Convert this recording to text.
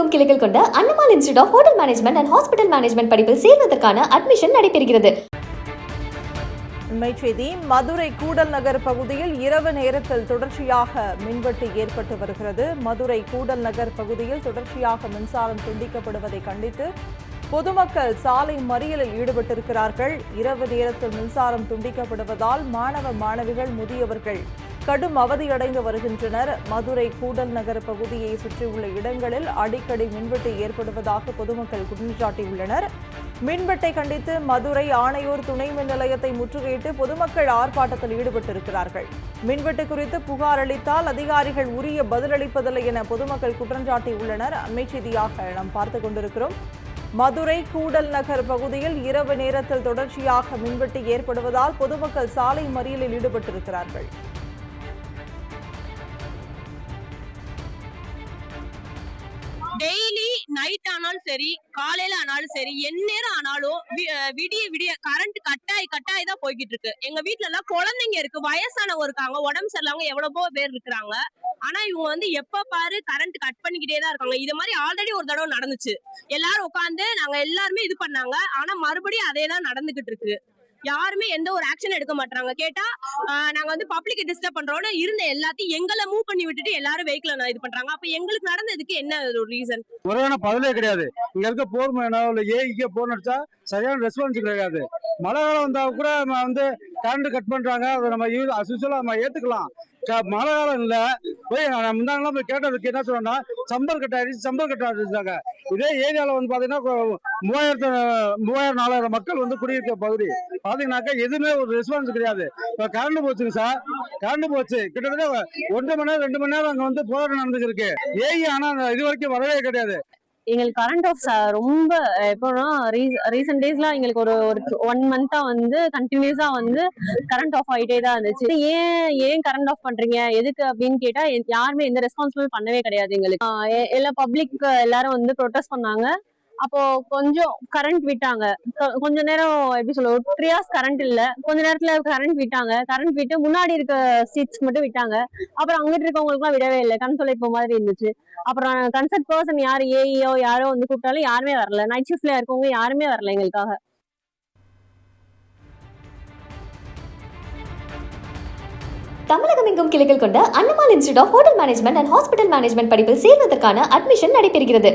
தமிழகமெங்கும் கிளைகள் கொண்ட Annamal institute of hotel management and hospital management படிப்பில் சேர்வதற்கான அட்மிஷன் நடைபெறுகிறது. செய்தி மதுரை கூடல் நகர் பகுதியில் இரவு நேரத்தில் தொடர்ச்சியாக மின்வெட்டு ஏற்பட்டு வருகிறது. மதுரை கூடல் நகர் பகுதியில் தொடர்ச்சியாக மின்சாரம் துண்டிக்கப்படுவதை கண்டித்து பொதுமக்கள் சாலை மறியலில் ஈடுபட்டிருக்கிறார்கள். இரவு நேரத்தில் மின்சாரம் துண்டிக்கப்படுவதால் மாணவ மாணவிகள் முதியவர்கள் கடும் அவதியடைந்து வருகின்றனர். மதுரை கூடல் நகர் பகுதியை சுற்றியுள்ள இடங்களில் அடிக்கடி மின்வெட்டு ஏற்படுவதாக பொதுமக்கள் குற்றம் சாட்டியுள்ளனர். மின்வெட்டை கண்டித்து மதுரை ஆணையூர் துணை மின் நிலையத்தை முற்றுகையிட்டு பொதுமக்கள் ஆர்ப்பாட்டத்தில் ஈடுபட்டிருக்கிறார்கள். மின்வெட்டு குறித்து புகார் அளித்தால் அதிகாரிகள் உரிய பதிலளிப்பதில்லை என பொதுமக்கள் குற்றம் சாட்டியுள்ளனர். அண்மை செய்தியாக நாம் பார்த்துக் கொண்டிருக்கிறோம். மதுரை கூடல் நகர் பகுதியில் இரவு நேரத்தில் தொடர்ச்சியாக மின்வெட்டு ஏற்படுவதால் பொதுமக்கள் சாலை மறியலில் ஈடுபட்டிருக்கிறார்கள். டெய்லி நைட் ஆனாலும் சரி, காலையில ஆனாலும் சரி, எந்நேரம் ஆனாலும் விடிய விடிய கரண்ட் கட்டாய் தான் போய்கிட்டு இருக்கு. எங்க வீட்டுல எல்லாம் குழந்தைங்க இருக்கு, வயசானவங்க இருக்காங்க, உடம்பு சரியில்லாம எவ்வளவோ பேர் இருக்கிறாங்க. ஆனா இவங்க எப்ப பாரு கரண்ட் கட் பண்ணிக்கிட்டே தான் இருக்காங்க. இது மாதிரி ஆல்ரெடி ஒரு தடவை நடந்துச்சு. எல்லாரும் உட்காந்து நாங்க எல்லாருமே இது பண்ணாங்க. ஆனா மறுபடியும் அதே தான் நடந்துகிட்டு இருக்கு. யாருமே எந்த ஒரு ஆக்ஷன் எடுக்க மாட்டாங்க. கேட்டா நாங்க பப்ளிக் டிஸ்டர்ப் பண்றோம்னு இருந்த எல்லாத்தையும் எங்களை மூவ் பண்ணி விட்டுட்டு எல்லாரும் வெஹிக்கிள் இது பண்றாங்க. அப்ப எங்களுக்கு நடந்ததுக்கு என்ன ஒரு ரீசன்? முறையான பதிலே கிடையாது. இங்க இருக்க போர் ஏஇக்கே போன் அடிச்சா சரியான ரெஸ்பான்ஸ் கிடையாது. மழை காலம் வந்தா கூட கரண்ட் கட் பண்றாங்க. அதை நம்ம ஏத்துக்கலாம். மழை காலம் இல்ல போய் முன்னாடி போய் கேட்டதுக்கு என்ன சொல்றேன்னா சம்பர் கட் ஆயிடுச்சாங்க. இதே ஏரியால பாத்தீங்கன்னா 3000-4000 மக்கள் குடியிருக்க பகுதி பாத்தீங்கன்னாக்கா எதுவுமே ஒரு ரெஸ்பான்ஸ் கிடையாது. இப்ப கரண்ட் போச்சுங்க சார், கரண்ட் போச்சு கிட்டத்தட்ட 1 மணி நேரம் 2 மணி நேரம் அங்க போராட்டம் நடந்துருக்கு இருக்கு. ஆனா இது வரைக்கும் வரவே கிடையாது. எங்களுக்கு கரண்ட் ஆஃப் ரொம்ப எப்போனா ரீசெண்ட் டேஸ்ல எங்களுக்கு ஒரு 1 மந்த்தா கண்டினியூஸா கரண்ட் ஆஃப் ஆயிட்டே தான் இருந்துச்சு. ஏன் கரண்ட் ஆஃப் பண்றீங்க எதுக்கு அப்படின்னு கேட்டா யாருமே எந்த ரெஸ்பான்சிபிள் பண்ணவே கிடையாது. எங்களுக்கு எல்லா பப்ளிக் எல்லாரும் ப்ரொடெஸ்ட் பண்ணாங்க. அப்போ கொஞ்சம் கரண்ட் விட்டாங்க. கொஞ்ச நேரம் எப்படி சொல்ல 3 hours கரண்ட் இல்ல. கொஞ்ச நேரத்துல கரண்ட் விட்டாங்க. கரண்ட் விட்டு முன்னாடி இருக்க சீட்ஸ் மட்டும் விட்டாங்க. அப்புறம் அங்கிட்டு இருக்கவங்களுக்கு எல்லாம் விடவே இல்லை. கன்சோல் இப்போ மாதிரி இருந்துச்சு. அப்புறம் கன்சர்ட் பர்சன் யாரு ஏஇஓ யாரோ கூப்பிட்டாலும் யாருமே வரல. நைட் ஷிஃப்ட்ல இருக்கவங்க யாருமே வரல எங்களுக்காக. தமிழகமெங்கும் கிளைகள் கொண்ட Annamal institute of hotel management and hospital management படிப்பில் சேர்வதற்கான அட்மிஷன் நடைபெறுகிறது.